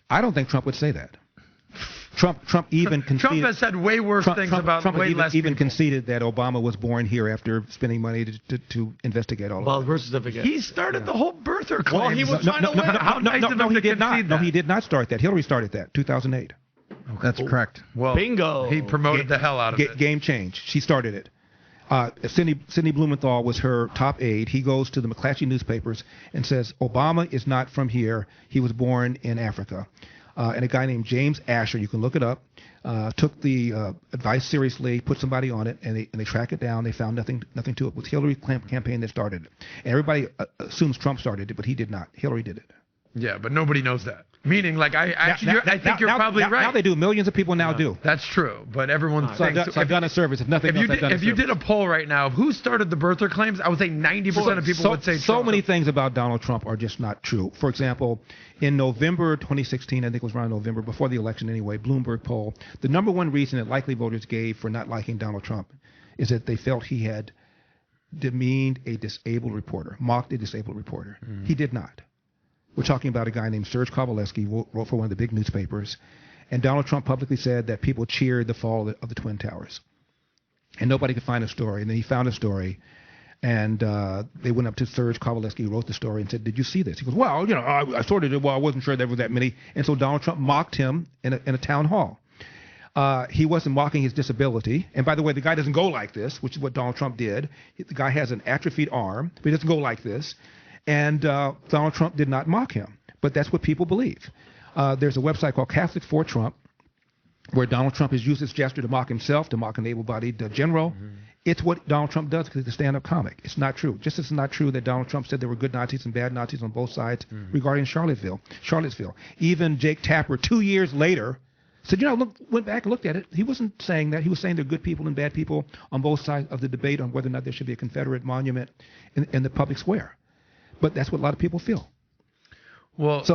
I don't think Trump would say that. Trump even conceded. Trump has said way worse things about way less even people. conceded that Obama was born here after spending money to investigate all of Well, it. birth certificate. He started the whole birther claim. Well, he was trying to win. How nice of him to concede that. No, he did not start that. Hillary started that, 2008. That's correct. Well, Bingo. He promoted the hell out of it. Game change. She started it. Sidney Blumenthal was her top aide. He goes to the McClatchy newspapers and says, Obama is not from here. He was born in Africa. And a guy named James Asher, you can look it up, took the advice seriously, put somebody on it, and they track it down. They found nothing to it. It was Hillary's campaign that started it. And everybody assumes Trump started it, but he did not. Hillary did it. Yeah, but nobody knows that. Meaning, like, I think you're probably right. Now they do. Millions of people now do. That's true, but everyone thinks. So I've done a service. If nothing else, I've done a If you did a poll right now of who started the birther claims, I would say 90% of people would say Trump. So many things about Donald Trump are just not true. For example, in November 2016, I think it was around November, before the election anyway, Bloomberg poll, the number one reason that likely voters gave for not liking Donald Trump is that they felt he had demeaned a disabled reporter, mocked a disabled reporter. Mm-hmm. He did not. We're talking about a guy named Serge Kovaleski, who wrote for one of the big newspapers. And Donald Trump publicly said that people cheered the fall of the Twin Towers. And nobody could find a story. And then he found a story. And they went up to Serge Kovaleski, who wrote the story, and said, did you see this? He goes, well, I sort of did. Well, I wasn't sure there were that many. And so Donald Trump mocked him in a town hall. He wasn't mocking his disability. And by the way, the guy doesn't go like this, which is what Donald Trump did. The guy has an atrophied arm, but he doesn't go like this. And Donald Trump did not mock him. But that's what people believe. There's a website called Catholics for Trump, where Donald Trump has used this gesture to mock himself, to mock an able-bodied general. Mm-hmm. It's what Donald Trump does because he's a stand-up comic. It's not true. Just as it's not true that Donald Trump said there were good Nazis and bad Nazis on both sides regarding Charlottesville. Even Jake Tapper, 2 years later, said, went back and looked at it. He wasn't saying that. He was saying there are good people and bad people on both sides of the debate on whether or not there should be a Confederate monument in the public square. But that's what a lot of people feel. Well,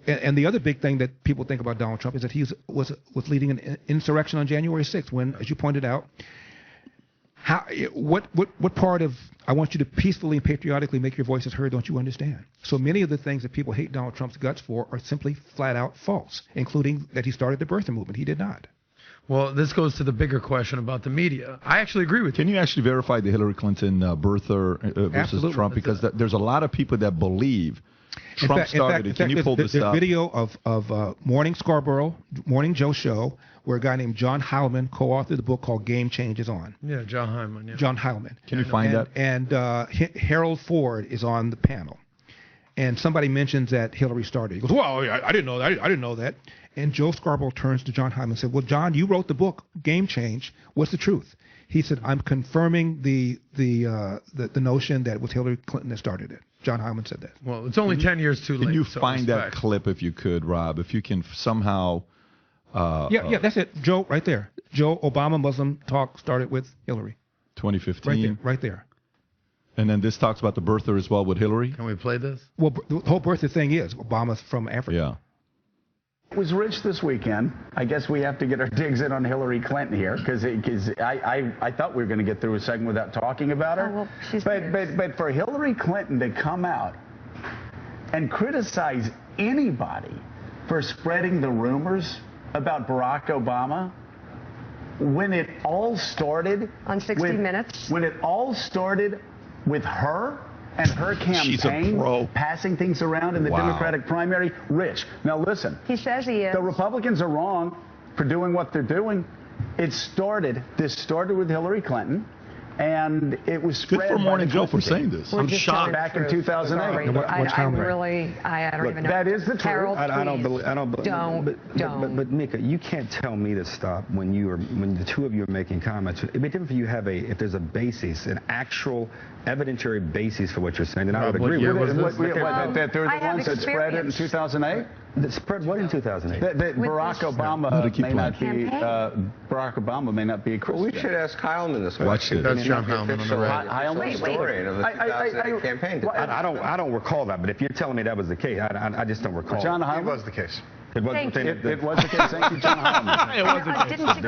and the other big thing that people think about Donald Trump is that he was leading an insurrection on January 6th when, as you pointed out, what part of I want you to peacefully and patriotically make your voices heard don't you understand? So many of the things that people hate Donald Trump's guts for are simply flat out false, including that he started the birther movement. He did not. Well, this goes to the bigger question about the media. I actually agree with you. Can you actually verify the Hillary Clinton birther versus Absolutely. Trump? Because there's a lot of people that believe Trump started it. Can you pull this up? There's video of Morning Scarborough, Morning Joe show, where a guy named John Heilemann co-authored the book called Game Change is on. Yeah, John Heilemann. Yeah. John Heilemann. Can you find that? And Harold Ford is on the panel. And somebody mentions that Hillary started. He goes, well, I didn't know that. I didn't know that. And Joe Scarborough turns to John Heilemann and said, well, John, you wrote the book Game Change. What's the truth? He said, I'm confirming the notion that it was Hillary Clinton that started it. John Heilemann said that. Well, it's only 10 years too late. Can you find that clip if you could, Rob? If you can somehow. Yeah, that's it. Joe, right there. Joe, Obama Muslim talk started with Hillary. 2015. Right there. And then this talks about the birther as well with Hillary. Can we play this? Well, the whole birther thing is Obama's from Africa. Yeah. It was rich this weekend. I guess we have to get our digs in on Hillary Clinton here because I thought we were going to get through a segment without talking about her. Oh, well, but for Hillary Clinton to come out and criticize anybody for spreading the rumors about Barack Obama when it all started on 60 Minutes, when it all started with her and her campaign passing things around in the Democratic primary. Rich. Now listen. He says he is. The Republicans are wrong for doing what they're doing. This started with Hillary Clinton, and it was spread. Good for Morning Joe for saying this. I'm shocked. Back in 2008. I don't even know. That is the truth. Harold, I don't believe. Don't. But Mika, you can't tell me to stop when the two of you are making comments. It'd be different if you have if there's a basis, an actual evidentiary basis for what you're saying, then I would agree with it. That they're the ones that spread it in 2008? That spread what in 2008? That Barack Obama may not be a Christian. Well, we should ask Heilemann this question. That's John Heilemann on the radio. Heilemann historian of the 2008 campaign. I don't recall that, but if you're telling me that was the case, I just don't recall. John Heilemann was the case. It was the case. Thank you, John Heilemann. It was the case.